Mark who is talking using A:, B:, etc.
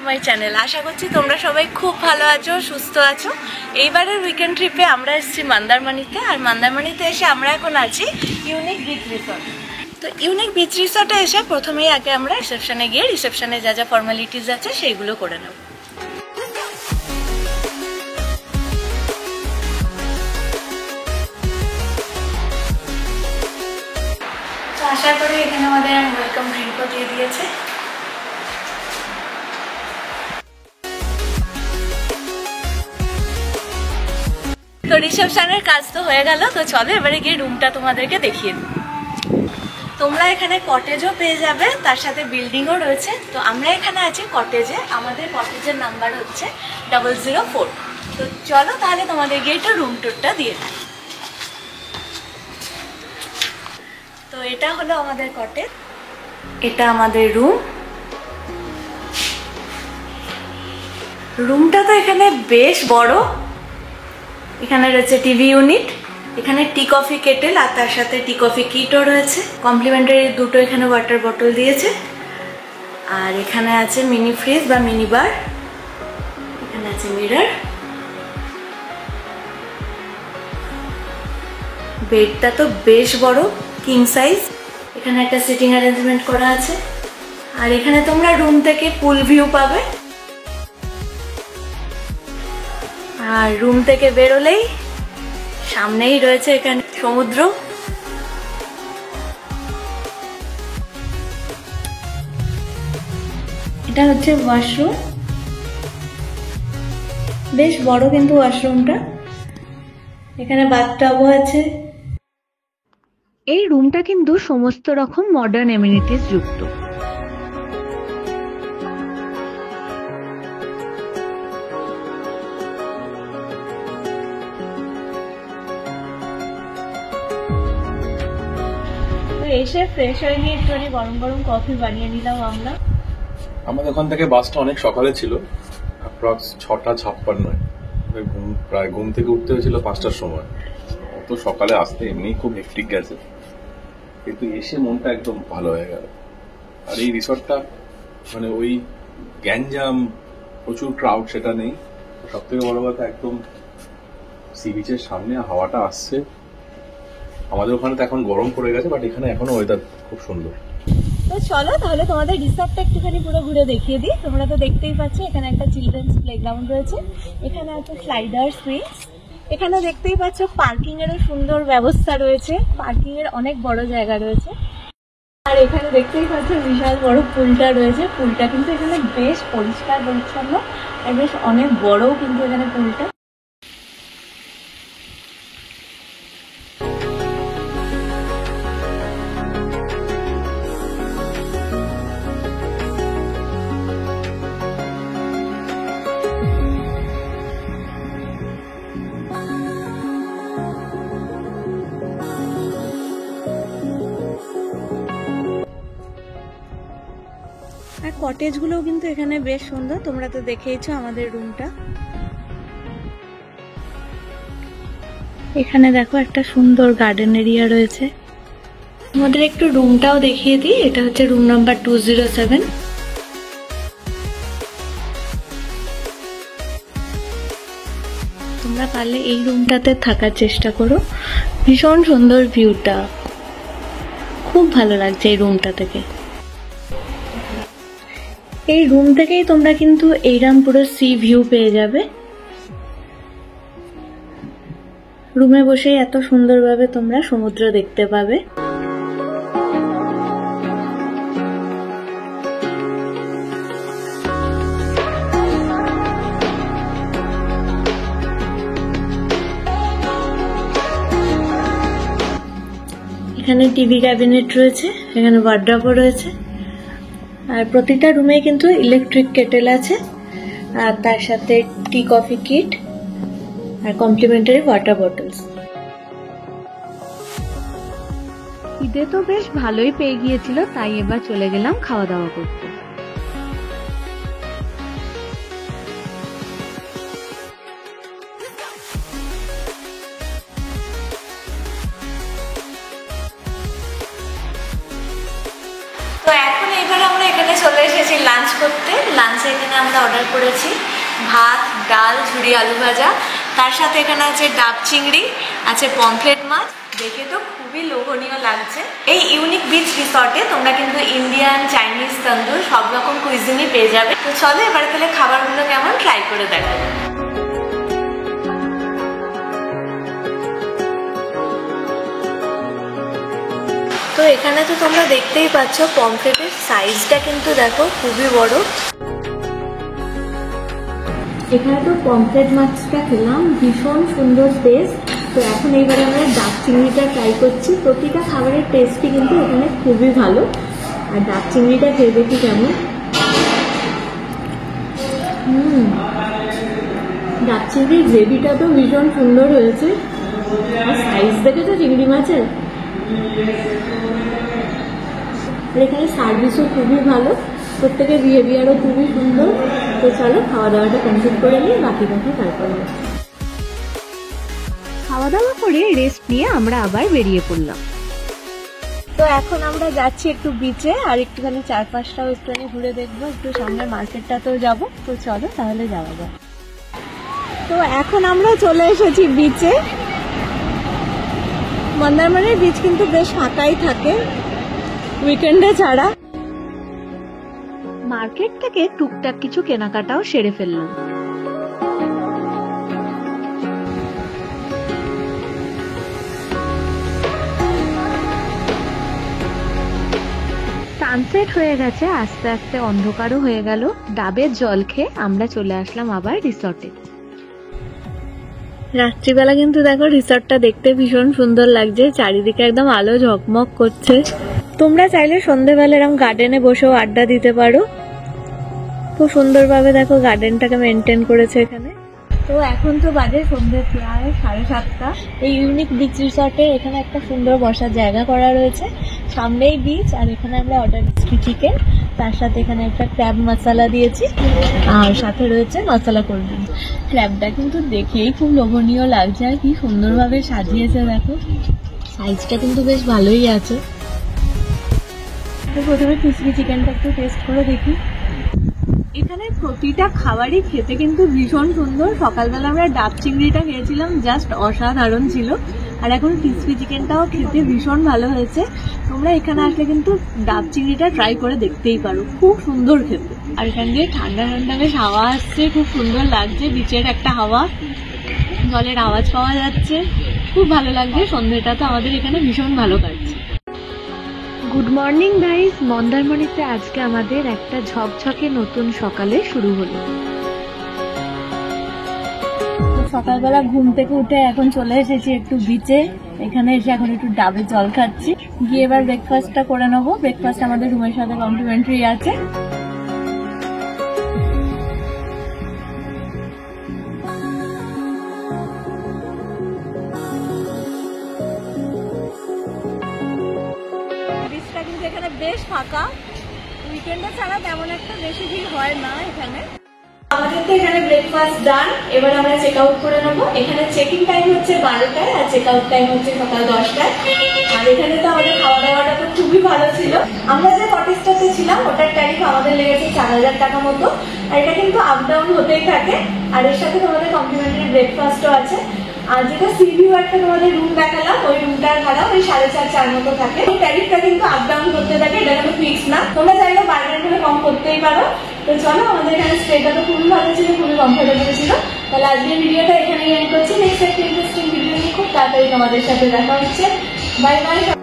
A: My channel. আশা করছি তোমরা সবাই খুব ভালো আছো, সুস্থ আছো। এইবারের উইকেন্ড ট্রিপে আমরা এসেছি মন্দারমণিতে, আর মন্দারমণিতে এসে আমরা এখন আছি ইউনিক বিচ রিসর্ট। তো ইউনিক বিচ রিসর্টে এসে প্রথমেই আগে আমরা রিসেপশনে গিয়ে রিসেপশনে যা যা ফর্মালিটিস আছে সেইগুলো করে নেব। তো আশা করি এখানে আমাদের ওয়েলকাম ড্রিঙ্কও দিয়ে দিয়েছে। তো রিসেপশনের কাজ তো হয়ে গেল, তো চলো এবারে গিয়ে রুমটা তোমাদেরকে দেখিয়ে দিই। তোমরা এখানে কটেজও পেয়ে যাবে, তার সাথে বিল্ডিংও রয়েছে। তো আমরা এখানে আছি কটেজে, আমাদের কটেজের নাম্বার হচ্ছে 004। তো চলো তাহলে তোমাদের গিয়ে একটু রুম টুরটা দিয়ে দিই। তো এটা হলো আমাদের কটেজ, এটা আমাদের রুম। রুমটা তো এখানে বেশ বড়। এখানে রয়েছে টিভি ইউনিট, এখানে টি কফি কেটেল আর তার সাথে টি কফি কিটও রয়েছে। কমপ্লিমেন্টারি দুটো এখানে ওয়াটার বটল দিয়েছে। আর এখানে আছে মিনি ফ্রিজ বা মিনি বার, এখানে আছে মিরর। বেডটা তো বেশ বড়, কিং সাইজ। এখানে একটা সিটিং অ্যারেঞ্জমেন্ট করা আছে। আর এখানে তোমরা রুম থেকে পুল ভিউ পাবে। আর রুম থেকে বেরোলেই সামনেই রয়েছে এখানে সমুদ্র। এটা হচ্ছে ওয়াশরুম, বেশ বড় কিন্তু ওয়াশরুমটা। এখানে বাথটাবও আছে। এই রুমটা কিন্তু সমস্ত রকম মডার্ন এমিনিটিস যুক্ত। এসে ফ্রেশ হয়ে নিয়ে একটুখানি গরম গরম কফি বানিয়ে নিলাম আমরা।
B: আমাদের ওখান থেকে বাসটা অনেক সকালে ছিল, অ্যাপ্রক্স 6:56। প্রায় ঘুম থেকে উঠতে হয়েছিল 5টার সময়। অত সকালে আসতে এমনি খুব হেক্টিক গেছে, কিন্তু এসে মনটা একদম ভালো হয়ে গেল। আর এই রিসর্টটা মানে ওই গ্যাঞ্জাম, প্রচুর ক্রাউড সেটা নেই। সব থেকে বড় কথা একদম সি বিচের সামনে হাওয়াটা আসছে। আমাদের ওখানে তো এখন গরম পড়ে গেছে, বাট এখানে এখনো ওয়েদার খুব সুন্দর।
A: তো চলো তাহলে তোমাদের রিসর্টটা একটুখানি পুরো ঘুরে দেখিয়ে দিই। তোমরা তো দেখতেই পাচ্ছ এখানে একটা চিলড্রেন্স প্লেগ্রাউন্ড রয়েছে, এখানে আছে স্লাইডার সুইংস, এখানে দেখতেই পাচ্ছ পার্কিং এরও সুন্দর ব্যবস্থা রয়েছে, পার্কিং এর অনেক বড় জায়গা রয়েছে। আর এখানে দেখতেই পাচ্ছ বিশাল বড় পুলটা রয়েছে। পুলটা কিন্তু এখানে বেশ পরিষ্কার পরিচ্ছন্ন আর বেশ অনেক বড়ও কিন্তু এখানে পুলটা। আর কটেজগুলোও কিন্তু এখানে বেশ সুন্দর, তোমরা তো দেখেইছো আমাদের রুমটা। এখানে দেখো একটা সুন্দর গার্ডেন এরিয়া রয়েছে। আমাদের একটু রুমটাও দেখিয়ে দিই, এটা হচ্ছে রুম নাম্বার 207। তোমরা পারলে এই রুমটাতে থাকার চেষ্টা করো, ভীষণ সুন্দর ভিউটা, খুব ভালো লাগছে এই রুমটা থেকে। এই রুম থেকেই তোমরা কিন্তু এইরকম পুরো সি ভিউ পেয়ে যাবে। রুমে বসেই এত সুন্দরভাবে তোমরা সমুদ্র দেখতে পাবে। এখানে টিভি ক্যাবিনেট রয়েছে, এখানে ওয়ার্ড্রপও রয়েছে। আর প্রতিটা রুমে কিন্তু ইলেকট্রিক কেটেল আছে, আর তার সাথে টি কফি কিট আর কমপ্লিমেন্টারি ওয়াটার বটলস। ঈদে তো বেশ ভালোই পেয়ে গিয়েছিল, তাই এবার চলে গেলাম খাওয়া দাওয়া করতে। তো এখন এবার আমরা এখানে চলে এসেছি লাঞ্চ করতে। লাঞ্চে এখানে আমরা অর্ডার করেছি ভাত, ডাল, ঝুরি আলু ভাজা, তার সাথে এখানে আছে ডাব চিংড়ি, আছে পমফ্রেট মাছ। দেখে তো খুবই লোভনীয় লাগছে। এই ইউনিক বিচ রিসর্টে তোমরা কিন্তু ইন্ডিয়ান, চাইনিজ, তন্দুর সব রকম কুইজিনই পেয়ে যাবে। তো চলো এবার তাহলে খাবারগুলো কেমন ট্রাই করে দেখো। তো এখানে তো তোমরা দেখতেই পাচ্ছ পমফ্রেটের সাইজটা কিন্তু দেখো খুবই বড়। এখানে তো পমফ্রেট মাছটা খেলাম, ভীষণ সুন্দর টেস্ট। তো এখন এইবারে আমরা ডাব চিংড়িটা ট্রাই করছি। প্রতিটা খাবারের টেস্টই কিন্তু এখানে খুবই ভালো। আর ডাব চিংড়িটা খেয়ে দেখি কেমন। ডাব চিংড়ির গ্রেভিটা তো ভীষণ সুন্দর হয়েছে। আর সাইজ দেখেছো চিংড়ি মাছের। আর এখানে সার্ভিসও খুবই ভালো, প্রত্যেকের বিহেভিয়ারও খুবই সুন্দর। তো চলো খাওয়া দাওয়াটা কমপ্লিট করে নিয়ে বাকি কথা তারপরে। খাওয়া দাওয়া করে রেস্ট নিয়ে আমরা আবার বেরিয়ে পড়লাম। তো এখন আমরা যাচ্ছি একটু বিচে, আর একটুখানি চারপাশটা একটুখানি ঘুরে দেখবো, একটু সামনের মার্কেটটাতেও যাবো। তো চলো তাহলে যাওয়া যাক। তো এখন আমরা চলে এসেছি বিচে। মন্দারমনির বিচ কিন্তু বেশ ফাঁকাই থাকে উইকেন্ডে ছাড়া। মার্কেট থেকে টুকটাক কিছু কেনাকাটাও সেরে ফেললাম। সানসেট হয়ে গেছে, আস্তে আস্তে অন্ধকারও হয়ে গেল। ডাবের জল খেয়ে আমরা চলে আসলাম আবার রিসর্টে। রাত্রিবেলা কিন্তু দেখো রিসর্টটা দেখতে ভীষণ সুন্দর লাগছে, চারিদিকে একদম আলো ঝকমক করছে। তোমরা চাইলে সন্ধ্যেবেলা এরকম গার্ডেনে বসেও আড্ডা দিতে পারো। খুব সুন্দরভাবে দেখো গার্ডেনটাকে মেনটেন করেছে এখানে। তো এখন তো বাজে সন্ধ্যে প্রায় 7:30। এই ইউনিক বিচ রিসর্টের এখানে একটা সুন্দর বসার জায়গা করা রয়েছে, সামনেই বিচ। আর এখানে আমরা অর্ডার দিচ্ছি চিকেন, তার সাথে এখানে একটা ক্র্যাব মশলা দিয়েছি, আর সাথে রয়েছে মশলা কোল্ড ড্রিঙ্ক। ক্র্যাবটা কিন্তু দেখেই খুব লোভনীয় লাগছে, আর কি সুন্দরভাবে সাজিয়েছে দেখো। সাইজটা কিন্তু বেশ ভালোই আছে। তো প্রথমে ক্রিসপি চিকেনটা একটু টেস্ট করে দেখি। এখানে প্রতিটা খাবারই খেতে কিন্তু ভীষণ সুন্দর। সকালবেলা আমরা ডাব চিংড়িটা খেয়েছিলাম, জাস্ট অসাধারণ ছিল। আর এখন ক্রিসপি চিকেনটাও খেতে ভীষণ ভালো হয়েছে। তোমরা এখানে আসলে কিন্তু ডাব চিংড়িটা ট্রাই করে দেখতেই পারো, খুব সুন্দর খেতে। আর এখান দিয়ে ঠান্ডা ঠান্ডা বেশ হাওয়া আসছে, খুব সুন্দর লাগছে। বিচের একটা হাওয়া, জলের আওয়াজ পাওয়া যাচ্ছে, খুব ভালো লাগছে। সন্ধ্যেটা তো আমাদের এখানে ভীষণ ভালো কাটছে। Good morning guys. মন্দারমনিতে আজকে আমাদের একটা ঝকঝকে নতুন সকালে শুরু হলো। সকালবেলা ঘুম থেকে উঠে এখন চলে এসেছি একটু বিচে। এখানে এসে এখন একটু ডাবের জল খাচ্ছি, গিয়ে এবার ব্রেকফাস্টটা করে নেবো। ব্রেকফাস্ট আমাদের রুমের সাথে কমপ্লিমেন্টারি আছে। বিচটা কিন্তু এখানে বেশ ফাঁকা, উইকেন্ডে ছাড়া তেমন একটা বেশি ভিড় হয় না এখানে। আমাদের তো এখানে ব্রেকফাস্ট ডান, এবার আমরা চেক আউট করে নেবো। এখানে চেকিং টাইম হচ্ছে 12টায়, আর চেক আউট টাইম হচ্ছে সকাল 10টায়। আর এখানে তো আমাদের খাওয়া দাওয়াটা তো খুবই ভালো ছিল। আমরা যে কটেজটাতে ছিলাম ওটার ট্যারিফ আমাদের লেগেছে 4000 টাকা মতো। আর এটা কিন্তু আপ ডাউন হতেই থাকে। আর এর সাথে তোমাদের কমপ্লিমেন্টারি ব্রেকফাস্টও আছে। আর যেটা সিভিউ একটা তোমাদের রুম দেখালাম, ওই রুমটার ভাড়া ওই 4.5 মতো থাকে। এই ট্যারিফটা কিন্তু আপ ডাউন করতে থাকে, এটা কোনো ফিক্স না। তোমরা চাইলে বার্গেন করে কম করতেই পারো। তো চলো, আমাদের এখানে স্টেটা তো খুবই ভালো ছিল, খুবই কমফোর্টেবল ছিল। তাহলে আজকের ভিডিওটা এখানেই এন্ড করছি। নেক্সট একটা ইন্টারেস্টিং ভিডিও নিয়ে খুব তাড়াতাড়ি তোমাদের সাথে দেখা হচ্ছে। Bye bye.